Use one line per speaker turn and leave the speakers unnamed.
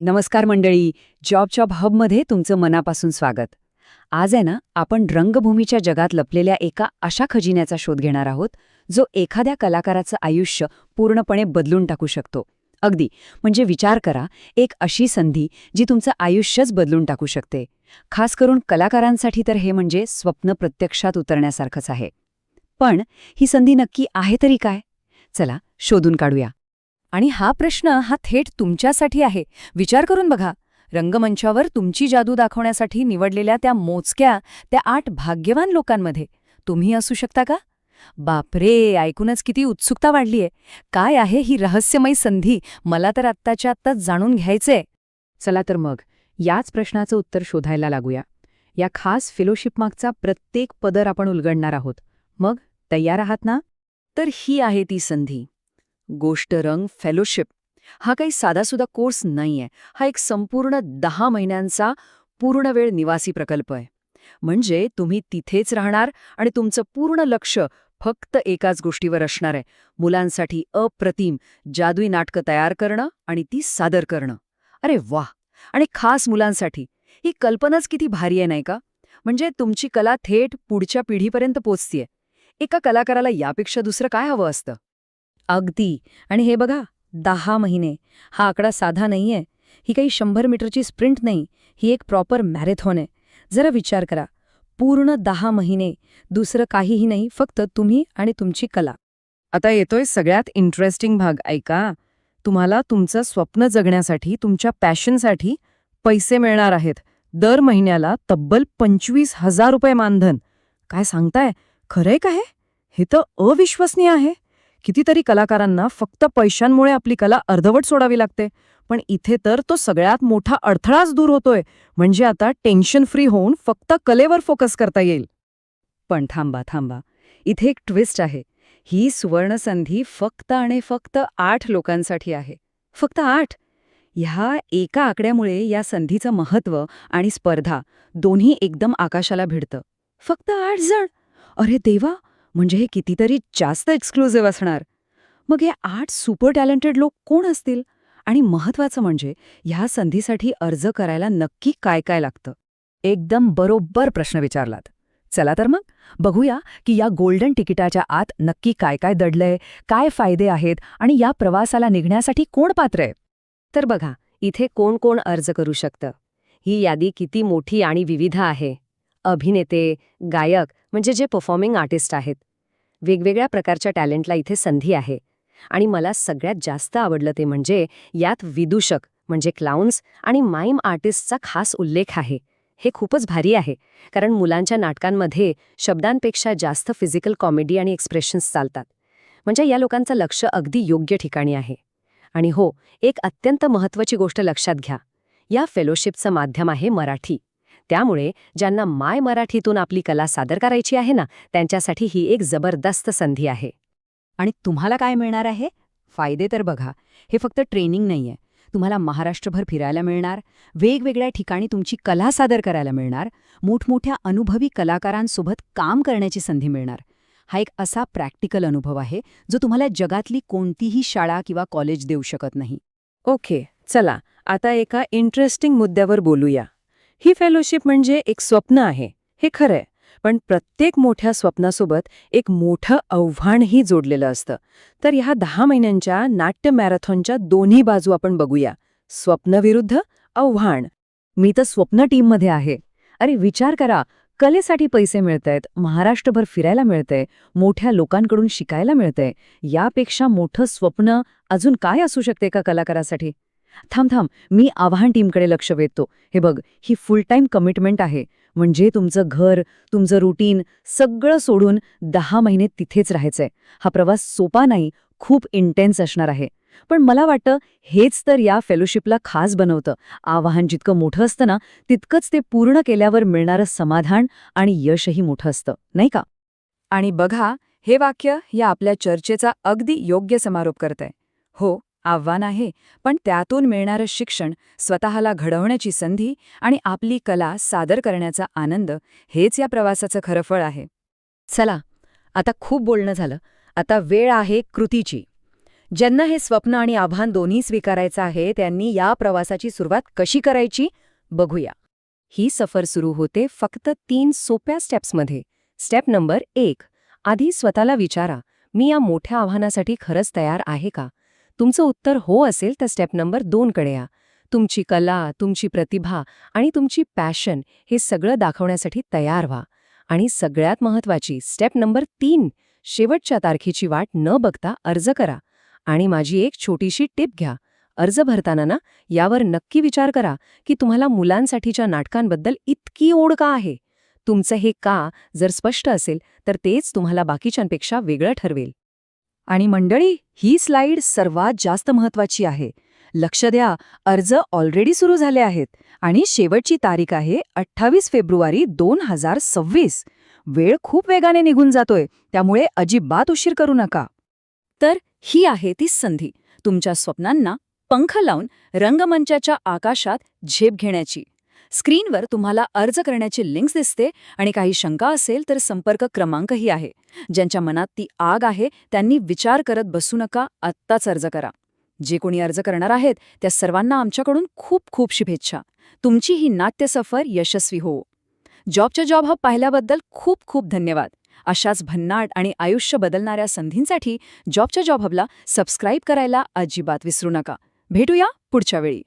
नमस्कार मंडळी. जॉब हबमध्ये तुमचं मनापासून स्वागत. आज आहे ना, आपण रंगभूमीच्या जगात लपलेल्या एका अशा खजिन्याचा शोध घेणार आहोत जो एखाद्या कलाकाराचं आयुष्य पूर्णपणे बदलून टाकू शकतो. अगदी म्हणजे विचार करा, एक अशी संधी जी तुमचं आयुष्यच बदलून टाकू शकते. खास करून कलाकारांसाठी तर हे म्हणजे स्वप्न प्रत्यक्षात उतरण्यासारखंच आहे. पण ही संधी नक्की आहे तरी काय? चला शोधून काढूया. आणि हा प्रश्न थेट तुमच्यासाठी आहे. विचार करून बघा, रंगमंचावर तुमची जादू दाखवण्यासाठी निवडलेल्या त्या 8 भाग्यवान लोकांमध्ये तुम्ही असू शकता का? बापरे, ऐकूनच किती उत्सुकता वाढलीय. काय आहे ही रहस्यमय संधी? मला तर आत्ताच्या आत्ताच जाणून घ्यायचंय. चला तर मग याच प्रश्नाचं उत्तर शोधायला लागूया. या खास फेलोशिपमागचा प्रत्येक पदर आपण उलगडणार आहोत. मग तयार आहात ना? तर ही आहे ती संधी. गोष्ट रंग फेलोशिप. हा काही साधासुधा कोर्स नाहीये. हा एक संपूर्ण 10 महिन्यांचा पूर्णवेळ निवासी प्रकल्प आहे. म्हणजे तुम्ही तिथेच राहणार आणि तुमचं पूर्ण लक्ष फक्त एकाच गोष्टीवर असणार आहे: मुलांसाठी अप्रतिम जादुई नाटकं तयार करणं आणि ती सादर करणं. अरे वाह! आणि खास मुलांसाठी ही कल्पनाच किती भारी आहे, नाही का? म्हणजे तुमची कला थेट पुढच्या पिढीपर्यंत पोचतीये. एका कलाकाराला यापेक्षा दुसरं काय हवं असतं? अगदी. आणि हे बघा, 10 महिने हा आकडा साधा नाहीये. ही काही 100 मीटरची स्प्रिंट नाही, ही एक प्रॉपर मॅरेथॉन आहे. जरा विचार करा, पूर्ण 10 महिने, दुसरं काहीही नाही, फक्त तुम्ही आणि तुमची कला. आता येतोय सगळ्यात इंटरेस्टिंग भाग. ऐका, तुम्हाला तुमचं स्वप्न जगण्यासाठी, तुमच्या पॅशनसाठी पैसे मिळणार आहेत. दर महिन्याला तब्बल 25,000 रुपये मानधन. काय सांगताय? खरंय का हे? हे तर अविश्वसनीय आहे. कितीतरी कलाकारांना फक्त पैशांमुळे आपली कला अर्धवट सोडावी लागते. पण इथे तर तो सगळ्यात मोठा अडथळाच दूर होतोय. म्हणजे आता टेन्शन फ्री होऊन फक्त कलेवर फोकस करता येईल. पण थांबा. इथे एक ट्विस्ट आहे. ही सुवर्णसंधी फक्त आणि फक्त 8 लोकांसाठी आहे. फक्त 8. ह्या एका आकड्यामुळे या संधीचं महत्त्व आणि स्पर्धा दोन्ही एकदम आकाशाला भिडतं. फक्त 8 जण. अरे देवा, म्हणजे हे कितीतरी जास्त एक्सक्लुझिव्ह असणार. मग हे 8 सुपर टॅलेंटेड लोक कोण असतील? आणि महत्वाचं म्हणजे ह्या संधीसाठी अर्ज करायला नक्की काय काय लागतं? एकदम बरोबर प्रश्न विचारलात. चला तर मग बघूया की या गोल्डन तिकिटाच्या आत नक्की काय काय दडलंय, काय फायदे आहेत आणि या प्रवासाला निघण्यासाठी कोण पात्र आहे. तर बघा, इथे कोण कोण अर्ज करू शकतं. ही यादी किती मोठी आणि विविध आहे. अभिनेते, गायक म्हणजे जे परफॉर्मिंग आर्टिस्ट आहेत. वेगवेगळ्या प्रकारच्या टॅलेंटला इथे संधी आहे. आणि मला सगळ्यात जास्त आवडलं ते म्हणजे यात विदूषक म्हणजे क्लाउन्स आणि माईम आर्टिस्टचा खास उल्लेख आहे. हे खूपच भारी आहे, कारण मुलांच्या नाटकांमध्ये शब्दांपेक्षा जास्त फिजिकल कॉमेडी आणि एक्सप्रेशन्स चालतात. म्हणजे या लोकांचं लक्ष अगदी योग्य ठिकाणी आहे. आणि हो, एक अत्यंत महत्त्वाची गोष्ट लक्षात घ्या. या फेलोशिपचं माध्यम आहे मराठी. त्यामुळे ज्यांना माय मराठीतून आपली कला सादर करायची आहे ना, त्यांच्यासाठी ही एक जबरदस्त संधी आहे. आणि तुम्हाला काय मिळणार आहे? फायदे तर बघा, हे फक्त ट्रेनिंग नाहीये. तुम्हाला महाराष्ट्रभर फिरायला मिळणार, वेगवेगळ्या ठिकाणी तुमची कला सादर करायला मिळणार, मोठमोठ्या अनुभवी कलाकारांसोबत काम करण्याची संधी मिळणार. हा एक असा प्रॅक्टिकल अनुभव आहे जो तुम्हाला जगातली कोणतीही शाळा किंवा कॉलेज देऊ शकत नाही. ओके, चला आता एका इंटरेस्टिंग मुद्द्यावर बोलूया. ही फेलोशिप म्हणजे एक स्वप्न आहे, हे खरंय. पण प्रत्येक मोठ्या स्वप्नासोबत एक मोठं आव्हानही जोडलेलं असतं. तर ह्या 10 महिन्यांच्या नाट्य मॅरेथॉनच्या दोन्ही बाजू आपण बघूया. स्वप्न विरुद्ध आव्हान. मी तर स्वप्न टीममध्ये आहे. अरे विचार करा, कलेसाठी पैसे मिळतायत, महाराष्ट्रभर फिरायला मिळतंय, मोठ्या लोकांकडून शिकायला मिळतंय. यापेक्षा मोठं स्वप्न अजून काय असू शकते का कलाकारासाठी? थांब, मी आव्हान टीमकडे लक्ष वेधतो. हे बघ, ही फुल टाईम कमिटमेंट आहे. म्हणजे तुमचं घर, तुमचं रुटीन सगळं सोडून 10 महिने तिथेच राहायचंय. हा प्रवास सोपा नाही, खूप इंटेन्स असणार आहे. पण मला वाटतं हेच तर या फेलोशिपला खास बनवतं. आव्हान जितकं मोठं असतं ना, तितकंच ते पूर्ण केल्यावर मिळणारं समाधान आणि यशही मोठं असतं, नाही का? आणि बघा, हे वाक्य या आपल्या चर्चेचा अगदी योग्य समारोप करतंय. हो, आव्हान आहे, पण त्यातून मिळणारं शिक्षण, स्वतःला घडवण्याची संधी आणि आपली कला सादर करण्याचा आनंद, हेच या प्रवासाचं खरं फळ आहे. चला, आता खूप बोलणं झालं. आता वेळ आहे कृतीची. ज्यांना हे स्वप्न आणि आव्हान दोन्ही स्वीकारायचं आहे त्यांनी या प्रवासाची सुरुवात कशी करायची बघूया. ही सफर सुरू होते फक्त 3 सोप्या स्टेप्समध्ये. Step number 1. आधी स्वतःला विचारा, मी या मोठ्या आव्हानासाठी खरंच तयार आहे का? तुमचं उत्तर हो असेल तर स्टेप नंबर 2 कडे या. तुमची कला, तुमची प्रतिभा आणि तुमची पॅशन हे सगळं दाखवण्यासाठी तयार व्हा. आणि सगळ्यात महत्त्वाची स्टेप नंबर 3, शेवटच्या तारखेची वाट न बघता अर्ज करा. आणि माझी एक छोटीशी टिप घ्या. अर्ज भरताना ना यावर नक्की विचार करा की तुम्हाला मुलांसाठीच्या नाटकांबद्दल इतकी ओढ का आहे. तुमचं हे का जर स्पष्ट असेल तर तेच तुम्हाला बाकीच्यांपेक्षा वेगळं ठरवेल. आणि मंडळी, ही स्लाईड सर्वात जास्त महत्त्वाची आहे. लक्ष द्या, अर्ज ऑलरेडी सुरू झाले आहेत आणि शेवटची तारीख आहे 28 फेब्रुवारी 2026. वेळ खूप वेगाने निघून जातोय, त्यामुळे अजिबात उशीर करू नका. तर ही आहे ती संधी तुमच्या स्वप्नांना पंख लावून रंगमंचाच्या आकाशात झेप घेण्याची. स्क्रीनवर तुम्हाला अर्ज करण्याची लिंक्स दिसते आणि काही शंका असेल तर संपर्क क्रमांकही आहे. ज्यांच्या मनात ती आग आहे त्यांनी विचार करत बसू नका, आत्ताच अर्ज करा. जे कोणी अर्ज करणार आहेत त्या सर्वांना आमच्याकडून खूप खूप शुभेच्छा. तुमची ही नाट्य सफर यशस्वी हो. जॉबच्या जॉब हब पाहिल्याबद्दल खूप खूप धन्यवाद. अशाच भन्नाट आणि आयुष्य बदलणाऱ्या संधींसाठी जॉबच्या जॉब हबला सबस्क्राईब करायला अजिबात विसरू नका. भेटूया पुढच्या वेळी.